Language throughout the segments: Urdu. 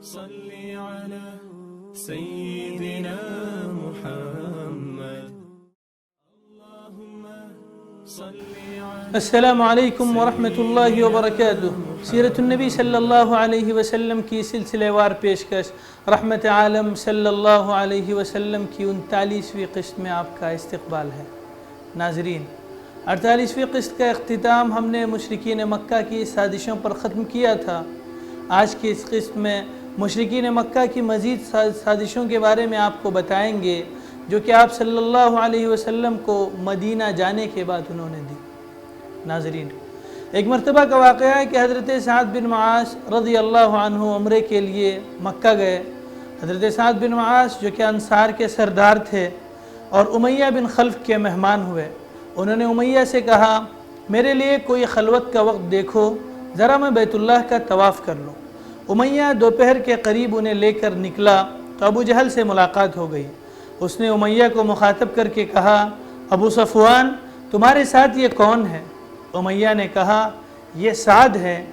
صلی علی سیدنا محمد السلام علیکم ورحمۃ اللہ وبرکاتہ۔ سیرت النبی صلی اللہ علیہ وسلم کی سلسلے وار پیشکش رحمت عالم صلی اللہ علیہ وسلم کی 39ویں قسط میں آپ کا استقبال ہے۔ ناظرین، 48ویں قسط کا اختتام ہم نے مشرکین مکہ کی سازشوں پر ختم کیا تھا۔ آج کی اس قسط میں مشرکین مکہ کی مزید سازشوں کے بارے میں آپ کو بتائیں گے جو کہ آپ صلی اللہ علیہ وسلم کو مدینہ جانے کے بعد انہوں نے دی۔ ناظرین، ایک مرتبہ کا واقعہ ہے کہ حضرت سعد بن معاذ رضی اللہ عنہ عمرے کے لیے مکہ گئے۔ حضرت سعد بن معاذ جو کہ انصار کے سردار تھے اور امیہ بن خلف کے مہمان ہوئے، انہوں نے امیہ سے کہا، میرے لیے کوئی خلوت کا وقت دیکھو، ذرا میں بیت اللہ کا طواف کر لوں۔ امیہ دوپہر کے قریب انہیں لے کر نکلا تو ابو جہل سے ملاقات ہو گئی۔ اس نے امیہ کو مخاطب کر کے کہا، ابو صفوان، تمہارے ساتھ یہ کون ہے؟ امیہ نے کہا، یہ سعد ہے۔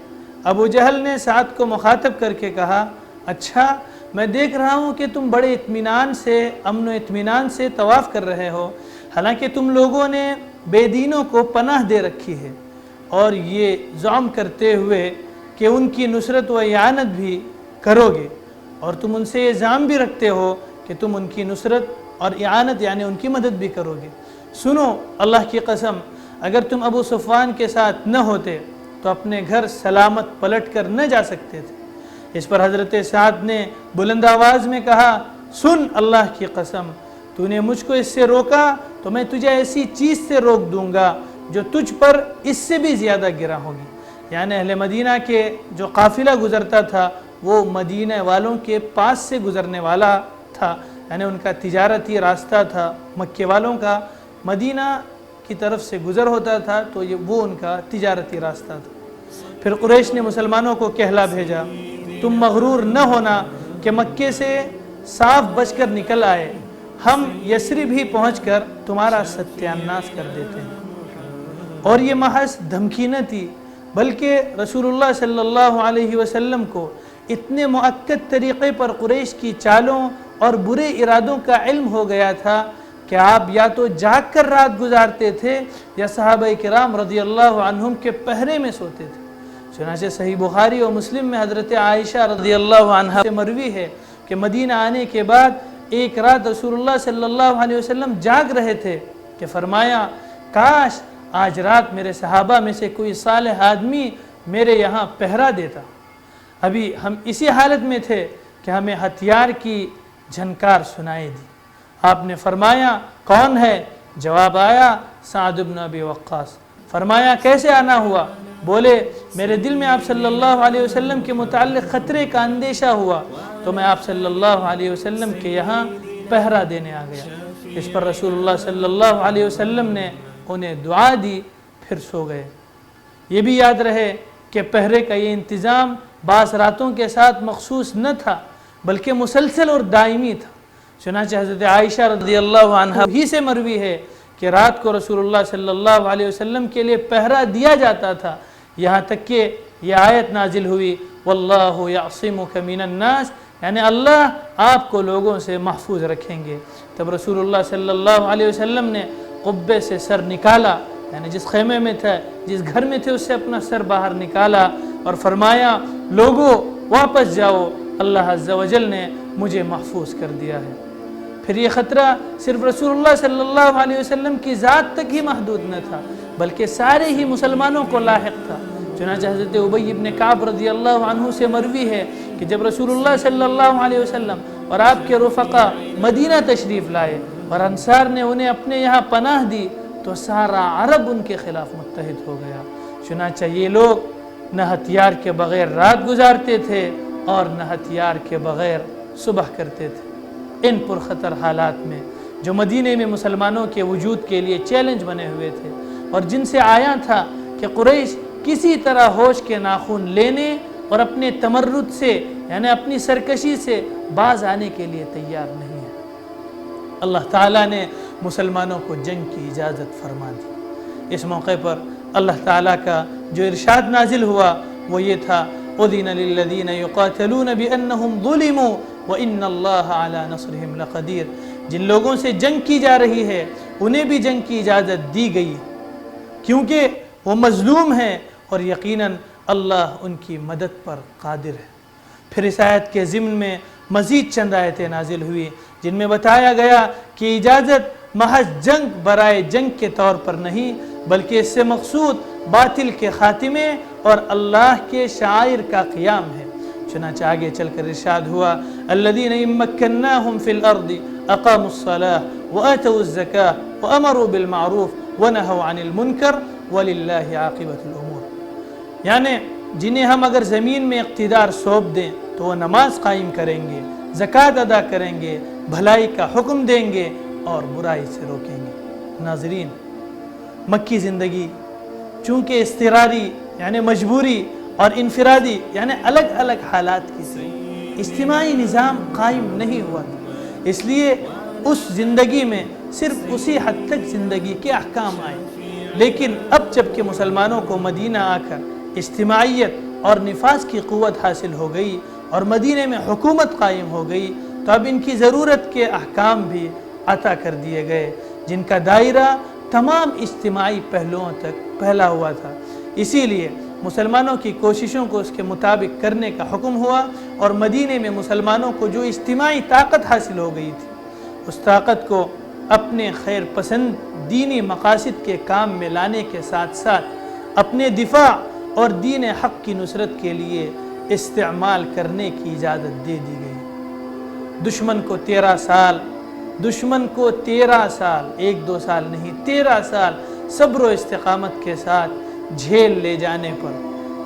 ابو جہل نے سعد کو مخاطب کر کے کہا، اچھا، میں دیکھ رہا ہوں کہ تم بڑے اطمینان سے، امن و اطمینان سے طواف کر رہے ہو، حالانکہ تم لوگوں نے بے دینوں کو پناہ دے رکھی ہے اور یہ زعم کرتے ہوئے کہ ان کی نصرت و اعانت بھی کرو گے، اور تم ان سے یہ زعم بھی رکھتے ہو کہ تم ان کی نصرت اور اعانت یعنی ان کی مدد بھی کرو گے۔ سنو، اللہ کی قسم، اگر تم ابو صفوان کے ساتھ نہ ہوتے تو اپنے گھر سلامت پلٹ کر نہ جا سکتے تھے۔ اس پر حضرت سعد نے بلند آواز میں کہا، سن، اللہ کی قسم، تو نے مجھ کو اس سے روکا تو میں تجھے ایسی چیز سے روک دوں گا جو تجھ پر اس سے بھی زیادہ گرا ہوگی۔ یعنی اہل مدینہ کے جو قافلہ گزرتا تھا وہ مدینہ والوں کے پاس سے گزرنے والا تھا، یعنی ان کا تجارتی راستہ تھا، مکے والوں کا مدینہ کی طرف سے گزر ہوتا تھا تو وہ ان کا تجارتی راستہ تھا۔ پھر قریش نے مسلمانوں کو کہلا بھیجا، تم مغرور نہ ہونا کہ مکے سے صاف بچ کر نکل آئے، ہم یثرب ہی پہنچ کر تمہارا ستیاناش کر دیتے ہیں۔ اور یہ محض دھمکی نہ تھی، بلکہ رسول اللہ صلی اللہ علیہ وسلم کو اتنے مؤکد طریقے پر قریش کی چالوں اور برے ارادوں کا علم ہو گیا تھا کہ آپ یا تو جاگ کر رات گزارتے تھے یا صحابہ کرام رضی اللہ عنہم کے پہرے میں سوتے تھے۔ چنانچہ صحیح بخاری و مسلم میں حضرت عائشہ رضی اللہ عنہا سے مروی ہے کہ مدینہ آنے کے بعد ایک رات رسول اللہ صلی اللہ علیہ وسلم جاگ رہے تھے کہ فرمایا، کاش آج رات میرے صحابہ میں سے کوئی صالح آدمی میرے یہاں پہرا دیتا۔ ابھی ہم اسی حالت میں تھے کہ ہمیں ہتھیار کی جھنکار سنائی دی۔ آپ نے فرمایا، کون ہے؟ جواب آیا، سعد بن ابی وقاص۔ فرمایا، کیسے آنا ہوا؟ بولے، میرے دل میں آپ صلی اللہ علیہ وسلم کے متعلق خطرے کا اندیشہ ہوا تو میں آپ صلی اللہ علیہ وسلم کے یہاں پہرا دینے آ گیا۔ اس پر رسول اللہ صلی اللہ علیہ وسلم نے انہیں دعا دی، پھر سو گئے۔ یہ بھی یاد رہے کہ پہرے کا یہ انتظام بعض راتوں کے ساتھ مخصوص نہ تھا بلکہ مسلسل اور دائمی تھا۔ چنانچہ حضرت عائشہ رضی اللہ عنہا ہی سے مروی ہے کہ رات کو رسول اللہ صلی اللہ علیہ وسلم کے لیے پہرا دیا جاتا تھا، یہاں تک کہ یہ آیت نازل ہوئی، واللہ یعصمک من الناس، یعنی اللہ آپ کو لوگوں سے محفوظ رکھیں گے۔ تب رسول اللہ صلی اللہ علیہ وسلم نے قبے سے سر نکالا، یعنی جس خیمے میں تھا، جس گھر میں تھے، اس سے اپنا سر باہر نکالا اور فرمایا، لوگوں واپس جاؤ، اللہ عز و جل نے مجھے محفوظ کر دیا ہے۔ پھر یہ خطرہ صرف رسول اللہ صلی اللہ علیہ وسلم کی ذات تک ہی محدود نہ تھا بلکہ سارے ہی مسلمانوں کو لاحق تھا۔ چنانچہ حضرت ابی بن کعب رضی اللہ عنہ سے مروی ہے کہ جب رسول اللہ صلی اللہ علیہ وسلم اور آپ کے رفقا مدینہ تشریف لائے اور انصار نے انہیں اپنے یہاں پناہ دی تو سارا عرب ان کے خلاف متحد ہو گیا۔ چنانچہ یہ لوگ نہ ہتھیار کے بغیر رات گزارتے تھے اور نہ ہتھیار کے بغیر صبح کرتے تھے۔ ان پرخطر حالات میں جو مدینے میں مسلمانوں کے وجود کے لیے چیلنج بنے ہوئے تھے اور جن سے آیا تھا کہ قریش کسی طرح ہوش کے ناخن لینے اور اپنے تمرد سے یعنی اپنی سرکشی سے باز آنے کے لیے تیار نہیں ہے، اللہ تعالیٰ نے مسلمانوں کو جنگ کی اجازت فرما دی۔ اس موقع پر اللہ تعالیٰ کا جو ارشاد نازل ہوا وہ یہ تھا، اذن للذین یقاتلون بانہم ظلموا وان اللہ علی نصرہم لقدیر. جن لوگوں سے جنگ کی جا رہی ہے انہیں بھی جنگ کی اجازت دی گئی کیونکہ وہ مظلوم ہیں اور یقیناً اللہ ان کی مدد پر قادر ہے. پھر اس آیت کے ضمن میں مزید چند آیتیں نازل ہوئی جن میں بتایا گیا کہ اجازت محض جنگ برائے جنگ کے طور پر نہیں بلکہ اس سے مقصود باطل کے خاتمے اور اللہ کے شعائر کا قیام ہے. چنانچہ آگے چل کر ارشاد ہوا الذین ان مکناہم فی الارض اقاموا الصلاة وآتوا الزکاة وامروا بالمعروف ونہوا عن المنکر وللہ عاقبۃ الامور. یعنی جنہیں ہم اگر زمین میں اقتدار سونپ دیں تو وہ نماز قائم کریں گے, زکوٰۃ ادا کریں گے, بھلائی کا حکم دیں گے اور برائی سے روکیں گے. ناظرین, مکی زندگی چونکہ اضطراری یعنی مجبوری اور انفرادی یعنی الگ الگ حالات کی تھی, اجتماعی نظام قائم نہیں ہوا تھا, اس لیے اس زندگی میں صرف اسی حد تک زندگی کے احکام آئے. لیکن اب جب کہ مسلمانوں کو مدینہ آ کر اجتماعیت اور نفاذ کی قوت حاصل ہو گئی اور مدینہ میں حکومت قائم ہو گئی تو اب ان کی ضرورت کے احکام بھی عطا کر دیے گئے جن کا دائرہ تمام اجتماعی پہلوؤں تک پھیلا ہوا تھا. اسی لیے مسلمانوں کی کوششوں کو اس کے مطابق کرنے کا حکم ہوا اور مدینہ میں مسلمانوں کو جو اجتماعی طاقت حاصل ہو گئی تھی اس طاقت کو اپنے خیر پسند دینی مقاصد کے کام میں لانے کے ساتھ ساتھ اپنے دفاع اور دین حق کی نصرت کے لیے استعمال کرنے کی اجازت دے دی گئی. دشمن کو 13 سال 1-2 سال نہیں 13 سال صبر و استقامت کے ساتھ جھیل لے جانے پر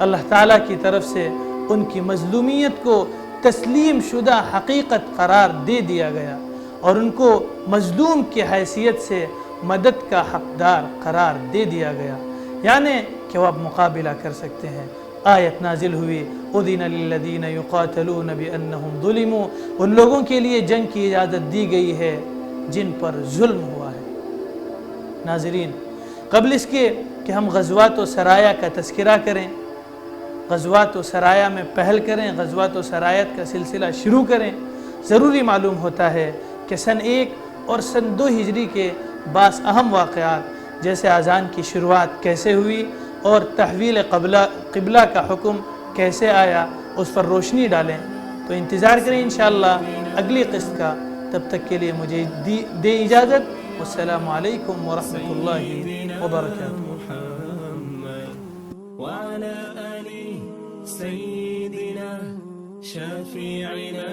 اللہ تعالیٰ کی طرف سے ان کی مظلومیت کو تسلیم شدہ حقیقت قرار دے دیا گیا اور ان کو مظلوم کی حیثیت سے مدد کا حقدار قرار دے دیا گیا, یعنی کہ وہ اب مقابلہ کر سکتے ہیں. آیت نازل ہوئی اذن للذین یقاتلون بانہم ظلموا, ان لوگوں کے لیے جنگ کی اجازت دی گئی ہے جن پر ظلم ہوا ہے. ناظرین, قبل اس کے کہ ہم غزوات و سرایا کا تذکرہ کریں, غزوات و سرایا میں پہل کریں, غزوات و سرایت کا سلسلہ شروع کریں, ضروری معلوم ہوتا ہے کہ سن 1 اور سن 2 ہجری کے بعض اہم واقعات جیسے اذان کی شروعات کیسے ہوئی اور تحویل قبلہ کا حکم کیسے آیا اس پر روشنی ڈالیں. تو انتظار کریں انشاءاللہ اگلی قسط کا. تب تک کے لیے مجھے دیں اجازت. والسلام علیکم ورحمۃ اللہ وبرکاتہ. وعلى آل سيدنا شفيعنا